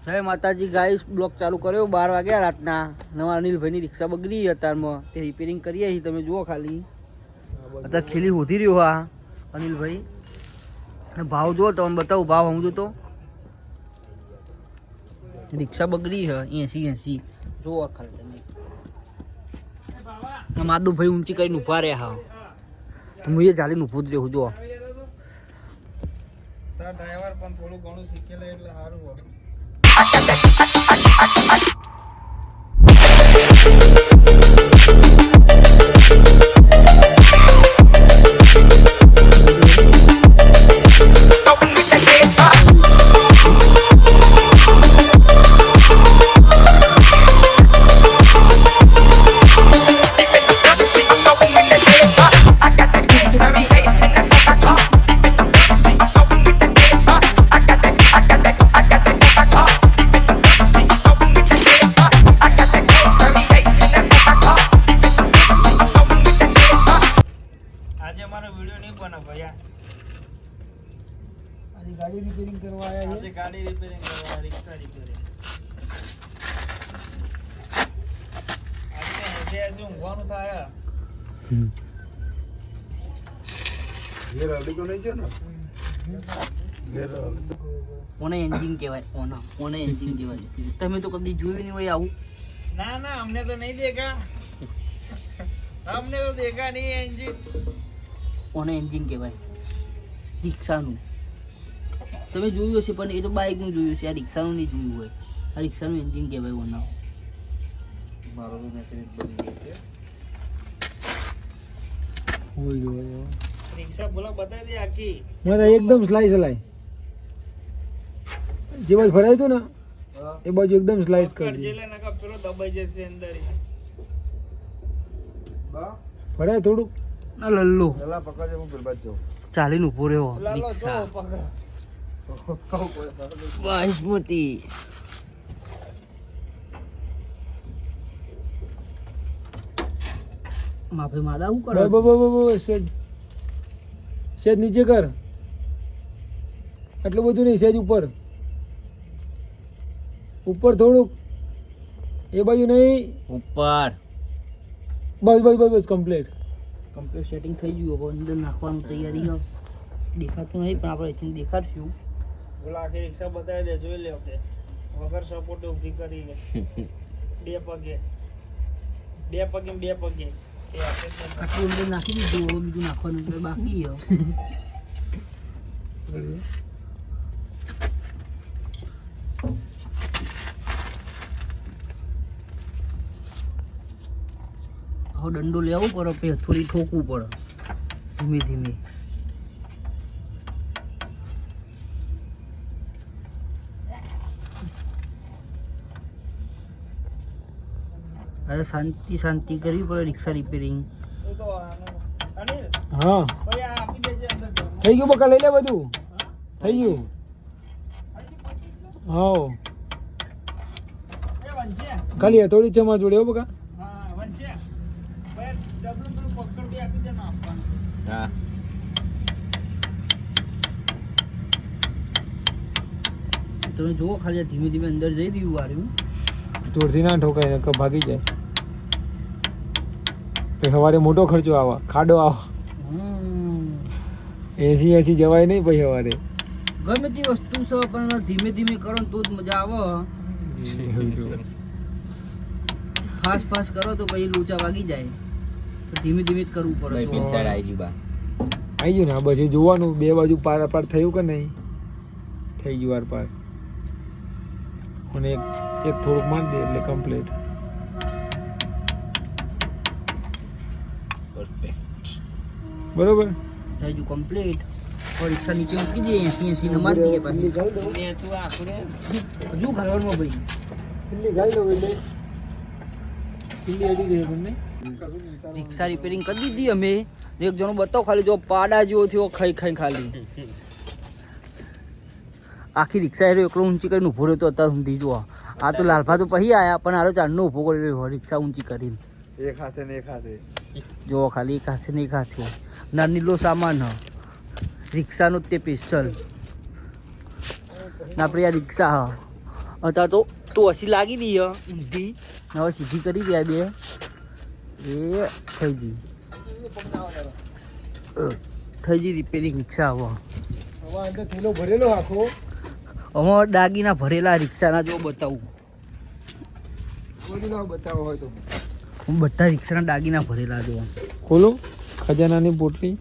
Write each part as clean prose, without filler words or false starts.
જય માતાજી guys, block ચાલુ કર્યો 12 વાગ્યા રાતના. નવા અનિલભાઈની રિક્ષા બગડી અત્યારમાં, તે રિપેરિંગ કરીએ છીએ. તમે જુઓ ખાલી અત્યારે ખીલી હોતી રહ્યો આ અનિલભાઈ. ભાવ જુઓ, તમને બતાવું ભાવ સમજો તો. રિક્ષા બગડી છે 80 જુઓ ખાલી તમે. માધુભાઈ ઊંચી કરીને ઊભા રહ્યા. હા, હું એ ચાલીને ઊભું જ રહ્યું. જુઓ ડ્રાઈવર પણ થોડું ઘણું શીખેલા એટલે સારું હોય. ગાડી રિપેરિંગ કરવા આયા છે. ગાડી રિપેરિંગ કરવા, રિક્ષા રિપેરિંગ. આજે ઊંઘવાનું થાય. ઘેર અડી તો નહીં છે ને? કોને એન્જિન કહેવાય? કોને એન્જિન કહેવાય? તમે તો કદી જોયું નહીં હોય આવું. ના ના, અમને તો નહીં દેખા. અમને તો દેખા નહીં એન્જિન. કોને એન્જિન કહેવાય? રિક્ષાનું તમે જોયું હશે, પણ એ તો બાઇકનું જોયું છે. આ રિક્ષાનું નહીં જોયું હોય. આ રિક્ષાનું એન્જિન કહેવાય. ઓના મારો તો મેકેનિક બની ગયો છે. રિક્ષા બોલા બતાવી દે આખી. મને એકદમ સ્લાઈસ હલાય. જે બાજુ ફરાય હતું ને એ બાજુ એકદમ સ્લાઈસ કરી દે. જેલે નકા પેલો દબાઈ જશે અંદર. ફરાય થોડુંક. ના લલ્લો પેલા પકડજે, હું પેલ બાજુ જાઉં. ચાલીને ઊભો રહ્યો. લાલો જો રિક્ષા પકડ. બાસમતી. માફે માદા શું કરે? સેજ નીચે કર. આટલું બધું નહીં, સેજ ઉપર. ઉપર થોડુંક. એ બાજુ નહીં, ઉપર. બસ બસ બસ બસ કમ્પ્લીટ. કમ્પ્લીટ સેટિંગ થઈ ગયું. હવે અંદર નાખવાનું તૈયારી છે. દેખાતું નહીં, પણ આપણે અહીંથી દેખાડશું. બોલા આખી રિક્ષા બતાવી દે, જોઈ લે. આપણે વગર સપોર્ટ ઊભી કરીને બે પગે એ આપણે આટલું અંદર નાખી દીધું. હવે બીજું નાખવાનું અંદર બાકી છે. હવે દંડો લેવો પડે, પછી થોડી ઠોકવું પડે ધીમે ધીમે. અરે શાંતિ કરવી પડે. રિક્ષા રિપેરિંગ. હા થઈ ગયું બકા, લઈ લે બધું. થઈ ગયું. હા ખાલી થોડી ચમા જોડે હો બકા. હા, તમે જુઓ ખાલી ધીમે ધીમે અંદર જઈ દીધું. વાર્યું જોરથી ના ઠોકાય ને ભાગી જાય. તો સવારે મોટો ખર્ચો આવા, ખાડો આવો. 80 જવાય નહીં પછી સવારે. ગમે તે વસ્તુ છે, પણ ધીમે ધીમે કરો ને તો જ મજા આવે. ફાસ્ટ કરો તો પછી લોચા વાગી જાય. ધીમે ધીમે જ કરવું પડે. આવી ગયું ને આ પછી જોવાનું બે બાજુ પાર થયું કે નહીં. થઈ ગયું આર પાર. અને એક થોડુંક માંડ દે એટલે કમ્પ્લીટ. બરોબર થઈ ગયું કમ્પ્લીટ. રિક્ષા નીચે મૂકી દઈએ. 80 નમાજ દઈએ પાછી. હજુ ઘરવામાં ભાઈ રિક્ષા રિપેરિંગ કરી દીધી અમે. એક જણો બતાવો ખાલી, જો પાડા જેવો થયો ખાઈ ખાલી. આખી રિક્ષા એકલો ઊંચી કરીને ઊભો રહ્યો તો અત્યાર સુધી. જો આ તો લાલભા તો પછી આવ્યા, પણ આરો ચારનો ઊભો કરી રહ્યો રિક્ષા ઊંચી કરીને. એક હાથે ને એક હાથે જો ખાલી એક હાથે ને એક હાથે. નાનીલો સામાન હ રિક્ષાનો તે સ્પેશિયલ. ને આપણે આ રિક્ષા હ અત્યારે તો હસી લાગી દી ઊંધી હવે સીધી કરી દે બે એ થઈ ગઈ રિપેરિંગ રિક્ષા હવે હવે અંદર થેલો ભરેલો આખો અમારા દાગીના ભરેલા રિક્ષાના જો બતાવું બધું લાવ બતાવો હોય તો હું બધા રિક્ષાના દાગીના ભરેલા જો ખોલો ખજાનાની પોટલી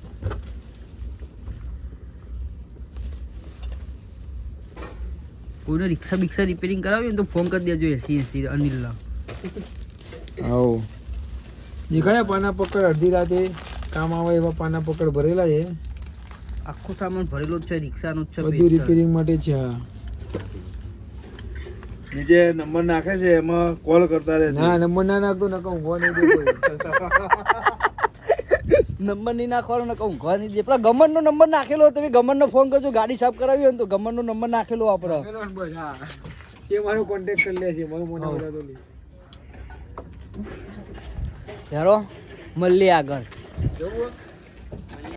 કોઈને રિક્ષા બિક્ષા રિપેરિંગ કરાવી ને તો ફોન કરી દેજો 80 અનિલના આવો જે કયા પાના પકડ અડધી રાતે કામ આવે એવા પાના પકડ ભરેલા છે આખો સામાન ભરેલો જ છે રિક્ષાનો જ છે બધું રિપેરિંગ માટે છે હા નીચે નંબર નાખે છે એમાં કોલ કરતા રહે ના નંબર ના નાખતો નકા ઊંઘવા નહીં દે કોઈ નંબર નહીં નાખવાનો ને કહું ઘર નહીં દે પેલા ગમનનો નંબર નાખેલો તમે ગમનનો ફોન કરજો ગાડી સાફ કરાવી હોય ને તો ગમનનો નંબર નાખેલો આપણે બસ હા એ મારો કોન્ટેક્ટ કરી લે છે મારો મોટા મોટા તો લે યારો મળીએ આગળ જવું